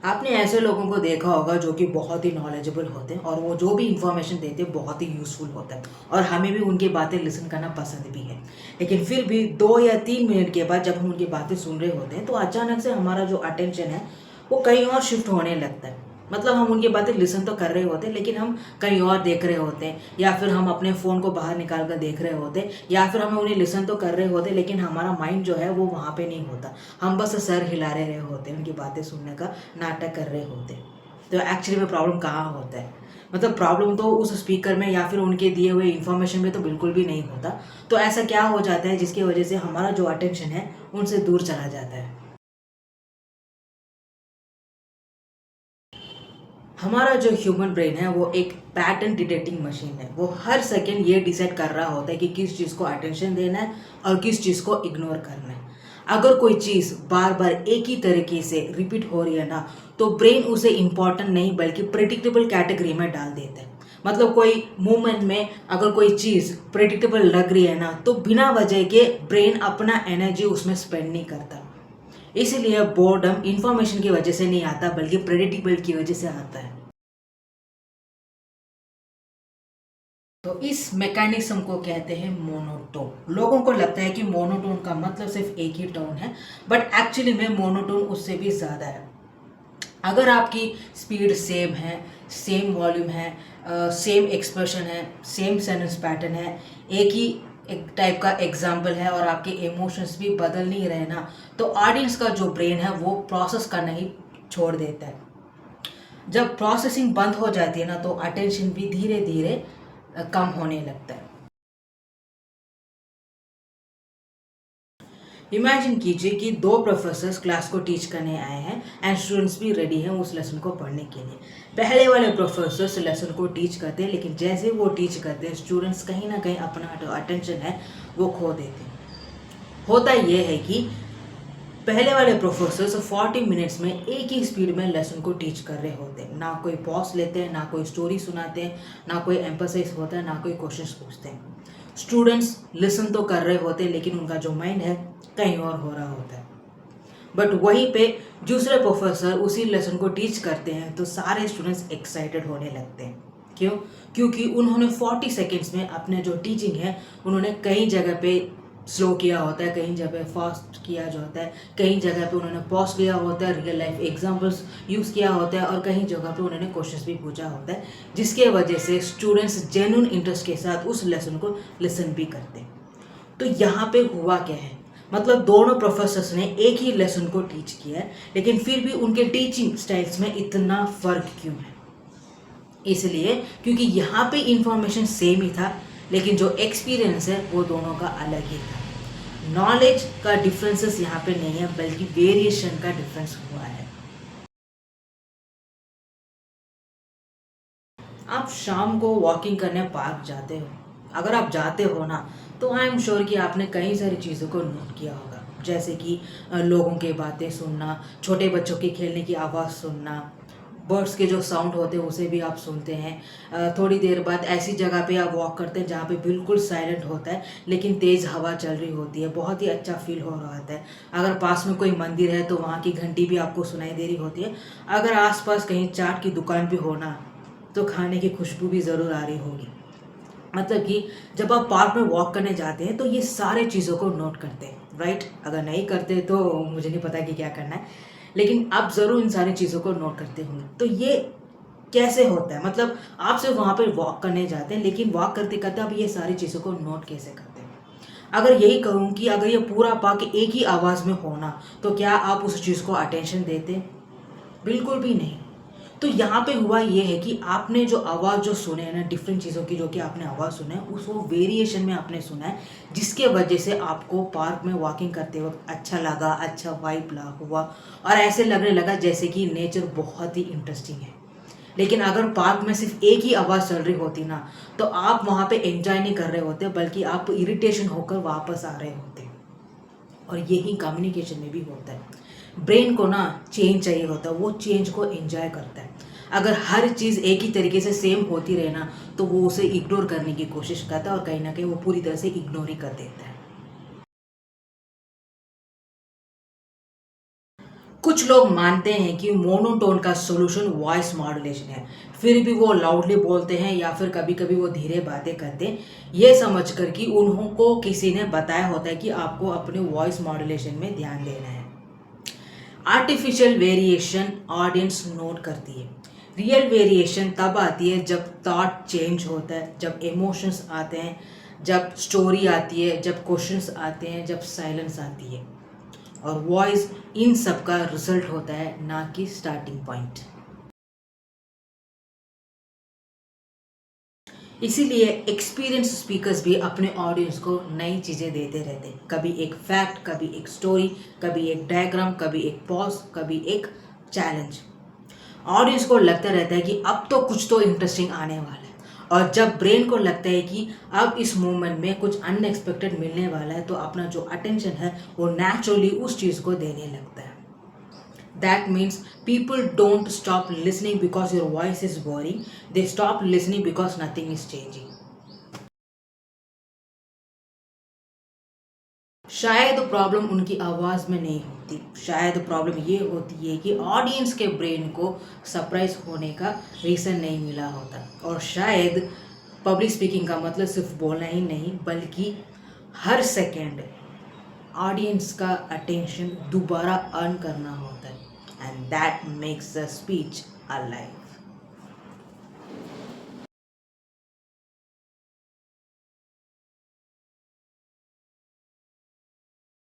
आपने ऐसे लोगों को देखा होगा जो कि बहुत ही नॉलेजेबल होते हैं और वो जो भी इंफॉर्मेशन देते हैं बहुत ही यूज़फुल होता है और हमें भी उनकी बातें लिसन करना पसंद भी है। लेकिन फिर भी 2 या 3 मिनट के बाद जब हम उनकी बातें सुन रहे होते हैं तो अचानक से हमारा जो अटेंशन है वो कहीं और शिफ्ट होने लगता है। मतलब हम उनकी बातें लिसन तो कर रहे होते हैं लेकिन हम कहीं और देख रहे होते हैं, या फिर हम अपने फ़ोन को बाहर निकाल कर देख रहे होते हैं, या फिर हम उन्हें लिसन तो कर रहे होते हैं लेकिन हमारा माइंड जो है वो वहाँ पे नहीं होता। हम बस सर हिला रहे होते हैं, उनकी बातें सुनने का नाटक कर रहे होते हैं। तो एक्चुअली में प्रॉब्लम कहाँ होता है? मतलब प्रॉब्लम तो उस स्पीकर में या फिर उनके दिए हुए इन्फॉर्मेशन में तो बिल्कुल भी नहीं होता। तो ऐसा क्या हो जाता है जिसकी वजह से हमारा जो अटेंशन है उनसे दूर चला जाता है? हमारा जो ह्यूमन ब्रेन है वो एक पैटर्न डिटेक्टिंग मशीन है। वो हर सेकंड ये डिसाइड कर रहा होता है कि किस चीज़ को अटेंशन देना है और किस चीज़ को इग्नोर करना है। अगर कोई चीज़ बार बार एक ही तरीके से रिपीट हो रही है ना, तो ब्रेन उसे इम्पॉर्टेंट नहीं बल्कि प्रेडिक्टेबल कैटेगरी में डाल देता है। मतलब कोई मूवमेंट में अगर कोई चीज़ प्रेडिक्टेबल लग रही है ना, तो बिना वजह के ब्रेन अपना एनर्जी उसमें स्पेंड नहीं करता। इसीलिए बोर्डम इंफॉर्मेशन की वजह से नहीं आता बल्कि प्रेडिक्टेबल की वजह से आता है। तो इस मैकेनिज्म को कहते हैं मोनोटोन। लोगों को लगता है कि मोनोटोन का मतलब सिर्फ एक ही टोन है, बट एक्चुअली में मोनोटोन उससे भी ज़्यादा है। अगर आपकी स्पीड सेम है, सेम वॉल्यूम है, सेम एक्सप्रेशन है, सेम सेंटेंस पैटर्न है, एक ही एक टाइप का एग्जाम्पल है और आपके इमोशंस भी बदल नहीं रहे ना, तो ऑडियंस का जो ब्रेन है वो प्रोसेस करना ही छोड़ देता है। जब प्रोसेसिंग बंद हो जाती है ना, तो अटेंशन भी धीरे धीरे कम होने लगता है। इमेजिन कीजिए कि दो प्रोफेसर्स क्लास को टीच करने आए हैं एंड स्टूडेंट्स भी रेडी हैं उस लेसन को पढ़ने के लिए। पहले वाले प्रोफेसर्स लेसन को टीच करते हैं, लेकिन जैसे वो टीच करते हैं स्टूडेंट्स कहीं ना कहीं अपना जो अटेंशन है वो खो देते हैं। होता ये है कि पहले वाले प्रोफेसर्स 40 मिनट्स में एक ही स्पीड में लेसन को टीच कर रहे होते हैं। ना कोई पॉज लेते हैं, ना कोई स्टोरी सुनाते हैं, ना कोई एम्फसाइज होता है, ना कोई क्वेश्चंस पूछते हैं। स्टूडेंट्स लिसन तो कर रहे होते हैं लेकिन उनका जो माइंड है कहीं और हो रहा होता है। बट वहीं पे दूसरे प्रोफेसर उसी लेसन को टीच करते हैं तो सारे स्टूडेंट्स एक्साइटेड होने लगते हैं। क्यों? क्योंकि उन्होंने 40 सेकेंड्स में अपने जो टीचिंग है उन्होंने कई जगह पे स्लो किया होता है, कहीं जगह फास्ट किया जो होता है, कहीं जगह पे उन्होंने पॉज लिया होता है, रियल लाइफ एग्जांपल्स यूज़ किया होता है और कहीं जगह पे उन्होंने क्वेश्चंस भी पूछा होता है, जिसके वजह से स्टूडेंट्स जेन्युइन इंटरेस्ट के साथ उस लेसन को लिसन भी करते हैं। तो यहाँ पे हुआ क्या है? मतलब दोनों प्रोफेसर्स ने एक ही लेसन को टीच किया है लेकिन फिर भी उनके टीचिंग स्टाइल्स में इतना फ़र्क क्यों है? इसलिए क्योंकि यहाँ पे इंफॉर्मेशन सेम ही था लेकिन जो एक्सपीरियंस है वो दोनों का अलग ही था। नॉलेज का डिफरेंसेस यहाँ पे नहीं है बल्कि वेरिएशन का डिफरेंस हुआ है। आप शाम को वॉकिंग करने पार्क जाते हो। अगर आप जाते हो ना, तो आई एम श्योर कि आपने कई सारी चीज़ों को नोट किया होगा, जैसे कि लोगों की बातें सुनना, छोटे बच्चों के खेलने की आवाज़ सुनना, बर्ड्स के जो साउंड होते हैं उसे भी आप सुनते हैं। थोड़ी देर बाद ऐसी जगह पे आप वॉक करते हैं जहाँ पे बिल्कुल साइलेंट होता है लेकिन तेज़ हवा चल रही होती है, बहुत ही अच्छा फील हो रहा होता है। अगर पास में कोई मंदिर है तो वहाँ की घंटी भी आपको सुनाई दे रही होती है। अगर आसपास कहीं चाट की दुकान भी हो ना, तो खाने की खुशबू भी ज़रूर आ रही होगी। मतलब कि जब आप पार्क में वॉक करने जाते हैं तो ये सारे चीज़ों को नोट करते हैं, राइट? अगर नहीं करते तो मुझे नहीं पता कि क्या करना है, लेकिन आप ज़रूर इन सारी चीज़ों को नोट करते होंगे। तो ये कैसे होता है? मतलब आप सिर्फ वहाँ पर वॉक करने जाते हैं लेकिन वॉक करते करते आप ये सारी चीज़ों को नोट कैसे करते हैं? अगर यही कहूँ कि अगर ये पूरा पार्क एक ही आवाज़ में होना, तो क्या आप उस चीज़ को अटेंशन देते? बिल्कुल भी नहीं। तो यहाँ पे हुआ ये है कि आपने जो आवाज़ जो सुने हैं ना, डिफरेंट चीज़ों की जो कि आपने आवाज़ सुना है उस वो वेरिएशन में आपने सुना है, जिसके वजह से आपको पार्क में वॉकिंग करते वक्त अच्छा लगा, अच्छा वाइब ला हुआ और ऐसे लगने लगा जैसे कि नेचर बहुत ही इंटरेस्टिंग है। लेकिन अगर पार्क में सिर्फ एक ही आवाज़ चल रही होती ना, तो आप वहाँ पे एंजॉय नहीं कर रहे होते बल्कि आप इरिटेशन होकर वापस आ रहे होते। और यही कम्युनिकेशन में भी होता है। ब्रेन को ना चेंज चाहिए होता है, वो चेंज को एंजॉय करता है। अगर हर चीज़ एक ही तरीके से सेम होती रहे ना, तो वो उसे इग्नोर करने की कोशिश करता है और कहीं ना कहीं वो पूरी तरह से इग्नोर ही कर देता है। कुछ लोग मानते हैं कि मोनोटोन का सॉल्यूशन वॉइस मॉड्यूलेशन है, फिर भी वो लाउडली बोलते हैं या फिर कभी कभी वो धीरे बातें करते हैं, ये समझ कर कि उनको किसी ने बताया होता है कि आपको अपने वॉइस मॉड्यूलेशन में ध्यान देना है। आर्टिफिशियल वेरिएशन ऑडियंस नोट करती है। रियल वेरिएशन तब आती है जब थॉट चेंज होता है, जब इमोशंस आते हैं, जब स्टोरी आती है, जब क्वेश्चंस आते हैं, जब साइलेंस आती है। और वॉइस इन सब का रिजल्ट होता है, ना कि स्टार्टिंग पॉइंट। इसीलिए एक्सपीरियंस स्पीकर्स भी अपने ऑडियंस को नई चीज़ें देते रहते हैं। कभी एक फैक्ट, कभी एक स्टोरी, कभी एक डायग्राम, कभी एक पॉज, कभी एक चैलेंज। ऑडियंस को लगता रहता है कि अब तो कुछ तो इंटरेस्टिंग आने वाला है, और जब ब्रेन को लगता है कि अब इस मोमेंट में कुछ अनएक्सपेक्टेड मिलने वाला है, तो अपना जो अटेंशन है वो नेचुरली उस चीज़ को देने लगता है। That means people don't stop listening because your voice is boring. They stop listening because nothing is changing. शायद प्रॉब्लम उनकी आवाज़ में नहीं होती, शायद प्रॉब्लम ये होती है कि ऑडियंस के ब्रेन को सरप्राइज होने का रीज़न नहीं मिला होता। और शायद पब्लिक स्पीकिंग का मतलब सिर्फ बोलना ही नहीं, बल्कि हर सेकेंड ऑडियंस का अटेंशन दोबारा अर्न करना होता है, and that makes the speech alive.